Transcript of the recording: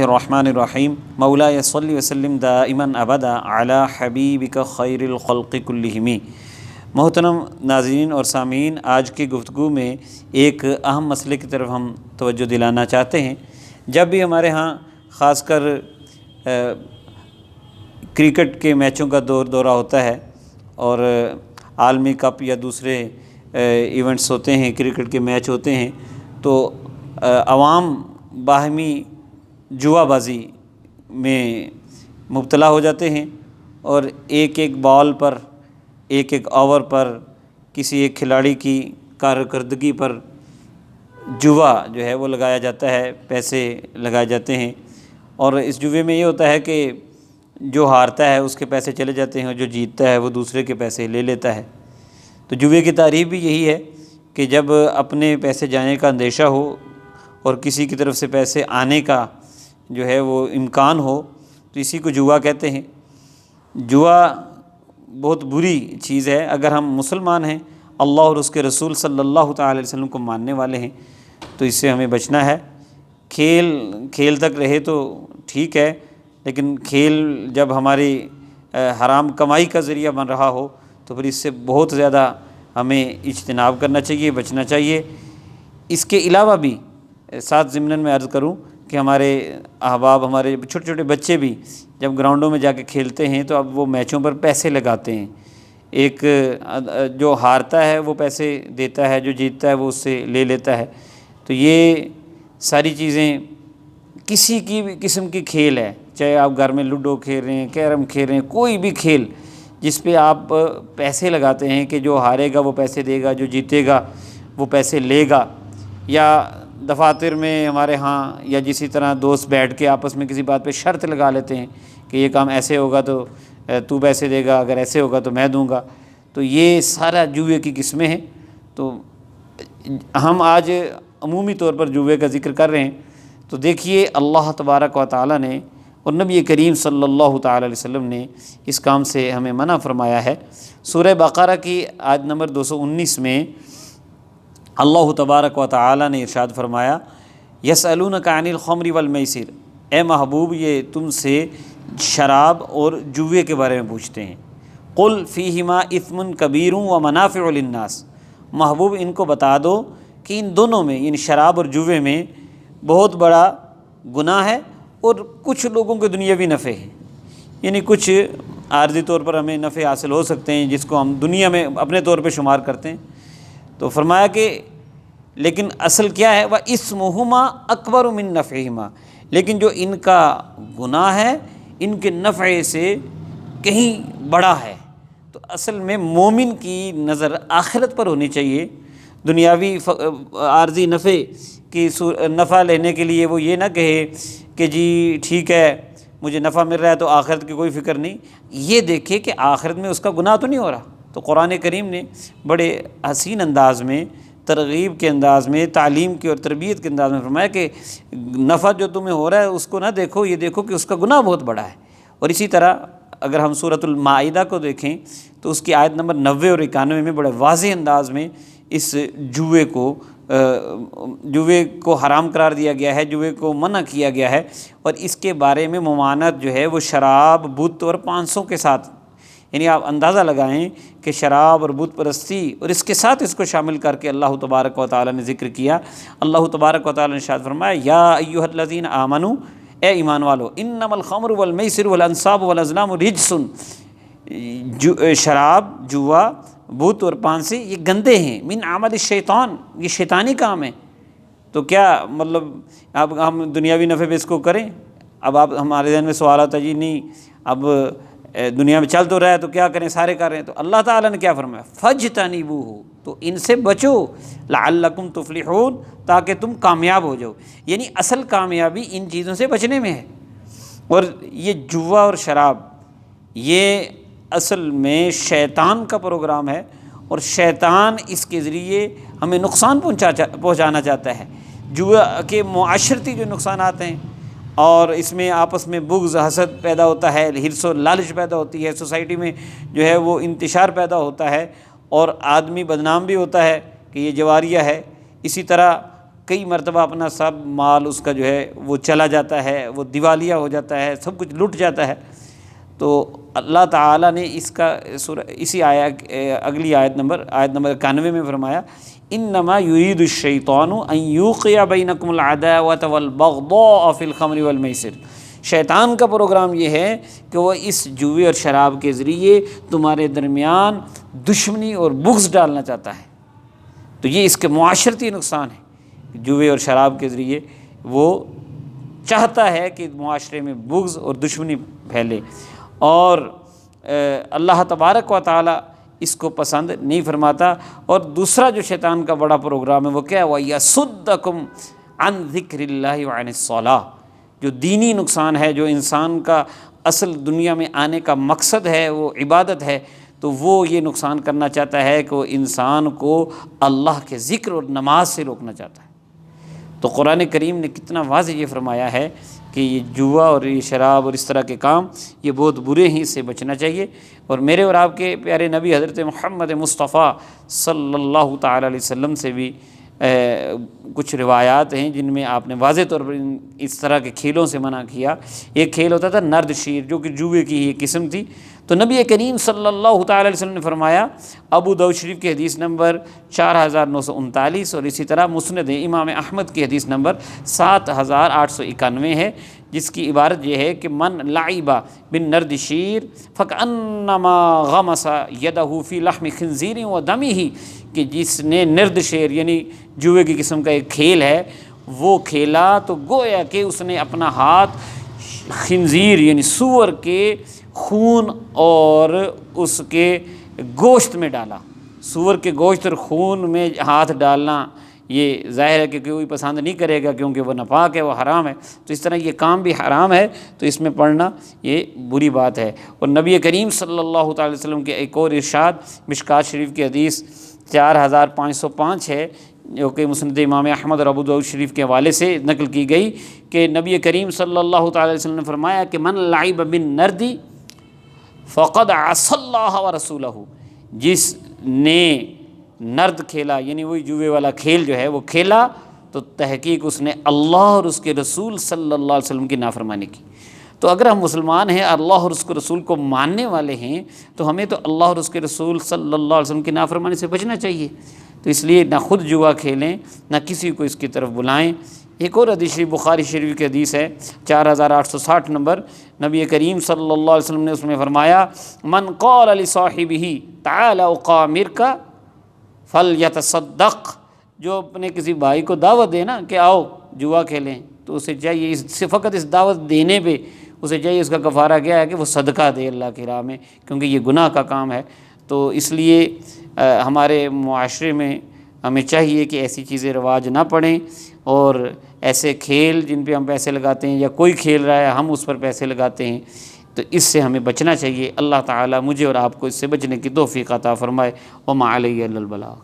الرحمن الرحیم مولا صلی وسلم دائما ابدا علی حبیبک خیر الخلق کلہم۔ محترم ناظرین اور سامعین، آج کی گفتگو میں ایک اہم مسئلے کی طرف ہم توجہ دلانا چاہتے ہیں۔ جب بھی ہمارے ہاں خاص کر کرکٹ کے میچوں کا دورہ ہوتا ہے اور عالمی کپ یا دوسرے ایونٹس ہوتے ہیں، کرکٹ کے میچ ہوتے ہیں، تو عوام باہمی جوا بازی میں مبتلا ہو جاتے ہیں اور ایک ایک بال پر، ایک ایک اوور پر، کسی ایک کھلاڑی کی کارکردگی پر جوا جو ہے وہ لگایا جاتا ہے، پیسے لگائے جاتے ہیں۔ اور اس جوے میں یہ ہوتا ہے کہ جو ہارتا ہے اس کے پیسے چلے جاتے ہیں اور جو جیتتا ہے وہ دوسرے کے پیسے لے لیتا ہے۔ تو جوے کی تعریف بھی یہی ہے کہ جب اپنے پیسے جانے کا اندیشہ ہو اور کسی کی طرف سے پیسے آنے کا جو ہے وہ امکان ہو تو اسی کو جوا کہتے ہیں۔ جوا بہت بری چیز ہے۔ اگر ہم مسلمان ہیں، اللہ اور اس کے رسول صلی اللہ تعالی علیہ وسلم کو ماننے والے ہیں، تو اس سے ہمیں بچنا ہے۔ کھیل تک رہے تو ٹھیک ہے، لیکن کھیل جب ہماری حرام کمائی کا ذریعہ بن رہا ہو تو پھر اس سے بہت زیادہ ہمیں اجتناب کرنا چاہیے، بچنا چاہیے۔ اس کے علاوہ بھی ساتھ ضمناً میں عرض کروں کہ ہمارے احباب، ہمارے چھوٹے چھوٹے بچے بھی جب گراؤنڈوں میں جا کے کھیلتے ہیں تو اب وہ میچوں پر پیسے لگاتے ہیں۔ ایک جو ہارتا ہے وہ پیسے دیتا ہے، جو جیتتا ہے وہ اس سے لے لیتا ہے۔ تو یہ ساری چیزیں کسی کی بھی قسم کی کھیل ہے، چاہے آپ گھر میں لوڈو کھیل رہے ہیں، کیرم کھیل رہے ہیں، کوئی بھی کھیل جس پہ آپ پیسے لگاتے ہیں کہ جو ہارے گا وہ پیسے دے گا، جو جیتے گا وہ پیسے لے گا، یا دفاتر میں ہمارے ہاں یا جسی طرح دوست بیٹھ کے آپس میں کسی بات پہ شرط لگا لیتے ہیں کہ یہ کام ایسے ہوگا تو پیسے دے گا، اگر ایسے ہوگا تو میں دوں گا۔ تو یہ سارا جوئے کی قسمیں ہیں۔ تو ہم آج عمومی طور پر جوئے کا ذکر کر رہے ہیں، تو دیکھیے اللہ تبارک و تعالیٰ نے اور نبی کریم صلی اللہ تعالی علیہ وسلم نے اس کام سے ہمیں منع فرمایا ہے۔ سورہ بقرہ کی آیت نمبر 219 میں اللہ تبارک و تعالی نے ارشاد فرمایا، یسألونک عن الخمر والمیسر، اے محبوب یہ تم سے شراب اور جوے کے بارے میں پوچھتے ہیں۔ قل فیہما اثم کبیر ومنافع للناس، محبوب ان کو بتا دو کہ ان دونوں میں، یعنی شراب اور جوے میں بہت بڑا گناہ ہے اور کچھ لوگوں کے دنیاوی نفع ہے، یعنی کچھ عارضی طور پر ہمیں نفع حاصل ہو سکتے ہیں جس کو ہم دنیا میں اپنے طور پہ شمار کرتے ہیں۔ تو فرمایا کہ لیکن اصل کیا ہے، وَإِثْمُهُمَا أَكْبَرُ مِن نَفْعِهِمَا، لیکن جو ان کا گناہ ہے ان کے نفع سے کہیں بڑا ہے۔ تو اصل میں مومن کی نظر آخرت پر ہونی چاہیے۔ دنیاوی عارضی نفع لینے کے لیے وہ یہ نہ کہے کہ جی ٹھیک ہے مجھے نفع مل رہا ہے تو آخرت کی کوئی فکر نہیں، یہ دیکھے کہ آخرت میں اس کا گناہ تو نہیں ہو رہا۔ تو قرآن کریم نے بڑے حسین انداز میں، ترغیب کے انداز میں، تعلیم کی اور تربیت کے انداز میں فرمایا کہ نفع جو تمہیں ہو رہا ہے اس کو نہ دیکھو، یہ دیکھو کہ اس کا گناہ بہت بڑا ہے۔ اور اسی طرح اگر ہم سورۃ المائدہ کو دیکھیں تو اس کی آیت نمبر 90 اور 91 میں بڑے واضح انداز میں اس جوے کو حرام قرار دیا گیا ہے، جوے کو منع کیا گیا ہے، اور اس کے بارے میں ممانعت جو ہے وہ شراب، بت اور 500 کے ساتھ، یعنی آپ اندازہ لگائیں کہ شراب اور بت پرستی اور اس کے ساتھ اس کو شامل کر کے اللہ تبارک و تعالیٰ نے ذکر کیا۔ اللہ تبارک و تعالیٰ نے ارشاد فرمایا، یا ایھا الذین آمنوا، اے ایمان والو، انما الخمر والمیسر والانصاب والازلام رجس، شراب، جوا، بت اور پانسے یہ گندے ہیں، من عمل الشیطان، یہ شیطانی کام ہے۔ تو کیا مطلب اب ہم دنیاوی نفع پہ اس کو کریں؟ اب ہمارے ذہن میں سوال آتا ہے جی نہیں اب دنیا میں چل تو رہا ہے تو کیا کریں، سارے کر رہے ہیں۔ تو اللہ تعالیٰ نے کیا فرمایا، فَاجْتَنِبُوهُ، تو ان سے بچو، لَعَلَّكُمْ تُفْلِحُونَ، تاکہ تم کامیاب ہو جاؤ۔ یعنی اصل کامیابی ان چیزوں سے بچنے میں ہے۔ اور یہ جوا اور شراب یہ اصل میں شیطان کا پروگرام ہے، اور شیطان اس کے ذریعے ہمیں نقصان پہنچانا چاہتا ہے۔ جوا کے معاشرتی جو نقصانات ہیں، اور اس میں آپس میں بغض، حسد پیدا ہوتا ہے، حرص و لالچ پیدا ہوتی ہے، سوسائٹی میں جو ہے وہ انتشار پیدا ہوتا ہے، اور آدمی بدنام بھی ہوتا ہے کہ یہ جواریہ ہے۔ اسی طرح کئی مرتبہ اپنا سب مال اس کا جو ہے وہ چلا جاتا ہے، وہ دیوالیہ ہو جاتا ہے، سب کچھ لٹ جاتا ہے۔ تو اللہ تعالیٰ نے اس کا اسی اگلی آیت نمبر 91 میں فرمایا انما یرید الشیطان ان یوقع بینکم العداوۃ والبغضاء فی الخمر والمیسر، شیطان کا پروگرام یہ ہے کہ وہ اس جوئے اور شراب کے ذریعے تمہارے درمیان دشمنی اور بغض ڈالنا چاہتا ہے۔ تو یہ اس کے معاشرتی نقصان ہے، جوئے اور شراب کے ذریعے وہ چاہتا ہے کہ معاشرے میں بغض اور دشمنی پھیلے، اور اللہ تبارک و تعالی اس کو پسند نہیں فرماتا۔ اور دوسرا جو شیطان کا بڑا پروگرام ہے وہ کیا ہے، وَيَصُدَّكُمْ عَنْ ذِكْرِ اللَّهِ وَعَنِ الصَّلَاةِ، جو دینی نقصان ہے، جو انسان کا اصل دنیا میں آنے کا مقصد ہے وہ عبادت ہے، تو وہ یہ نقصان کرنا چاہتا ہے کہ وہ انسان کو اللہ کے ذکر اور نماز سے روکنا چاہتا ہے۔ تو قرآن کریم نے کتنا واضح یہ فرمایا ہے کہ یہ جوا اور یہ شراب اور اس طرح کے کام یہ بہت برے ہیں، اس سے بچنا چاہیے۔ اور میرے اور آپ کے پیارے نبی حضرت محمد مصطفیٰ صلی اللہ تعالیٰ علیہ وسلم سے بھی کچھ روایات ہیں جن میں آپ نے واضح طور پر اس طرح کے کھیلوں سے منع کیا۔ ایک کھیل ہوتا تھا نرد شیر، جو کہ جوئے کی ہی قسم تھی۔ تو نبی کریم صلی اللہ تعالیٰ علیہ وسلم نے فرمایا، ابو داؤد شریف کی حدیث نمبر 4939 اور اسی طرح مسند امام احمد کی حدیث نمبر 7891 ہے، جس کی عبارت یہ ہے کہ من لعب بالنرد شیر فکأنما غمس یدہ فی لحم خنزیر و دمہ، کہ جس نے نرد شیر یعنی جوئے کی قسم کا ایک کھیل ہے وہ کھیلا تو گویا کہ اس نے اپنا ہاتھ خنزیر یعنی سور کے خون اور اس کے گوشت میں ڈالا۔ سور کے گوشت اور خون میں ہاتھ ڈالنا یہ ظاہر ہے کہ کوئی پسند نہیں کرے گا، کیونکہ وہ ناپاک ہے، وہ حرام ہے۔ تو اس طرح یہ کام بھی حرام ہے، تو اس میں پڑھنا یہ بری بات ہے۔ اور نبی کریم صلی اللہ تعالی وسلم کے ایک اور ارشاد مشکوٰۃ شریف کی حدیث 4505 ہے، جو کہ مسند امام احمد اور ابو داؤد شریف کے حوالے سے نقل کی گئی، کہ نبی کریم صلی اللہ تعالی علیہ وسلم نے فرمایا کہ من لعب بالنرد فقد عصى اللہ ورسولہ، جس نے نرد کھیلا یعنی وہی جوئے والا کھیل جو ہے وہ کھیلا تو تحقیق اس نے اللہ اور اس کے رسول صلی اللہ علیہ وسلم کی نافرمانی کی۔ تو اگر ہم مسلمان ہیں، اللہ اور اس کے رسول کو ماننے والے ہیں، تو ہمیں تو اللہ اور اس کے رسول صلی اللہ علیہ وسلم کی نافرمانی سے بچنا چاہیے۔ تو اس لیے نہ خود جوا کھیلیں، نہ کسی کو اس کی طرف بلائیں۔ ایک اور حدیث شریف بخاری شریف کی حدیث ہے 4860 نمبر، نبی کریم صلی اللہ علیہ وسلم نے اس میں فرمایا من قال لصاحبہ تعال اقامرک فلیتصدق، جو اپنے کسی بھائی کو دعوت دے نا کہ آؤ جوا کھیلیں، تو اسے چاہیے فقط اس دعوت دینے پہ اسے چاہیے اس کا کفارہ کیا ہے کہ وہ صدقہ دے اللہ کی راہ میں، کیونکہ یہ گناہ کا کام ہے۔ تو اس لیے ہمارے معاشرے میں ہمیں چاہیے کہ ایسی چیزیں رواج نہ پڑیں، اور ایسے کھیل جن پہ ہم پیسے لگاتے ہیں یا کوئی کھیل رہا ہے ہم اس پر پیسے لگاتے ہیں، تو اس سے ہمیں بچنا چاہیے۔ اللہ تعالیٰ مجھے اور آپ کو اس سے بچنے کی توفیق عطا فرمائے۔ وما علیہ الا البلاغ۔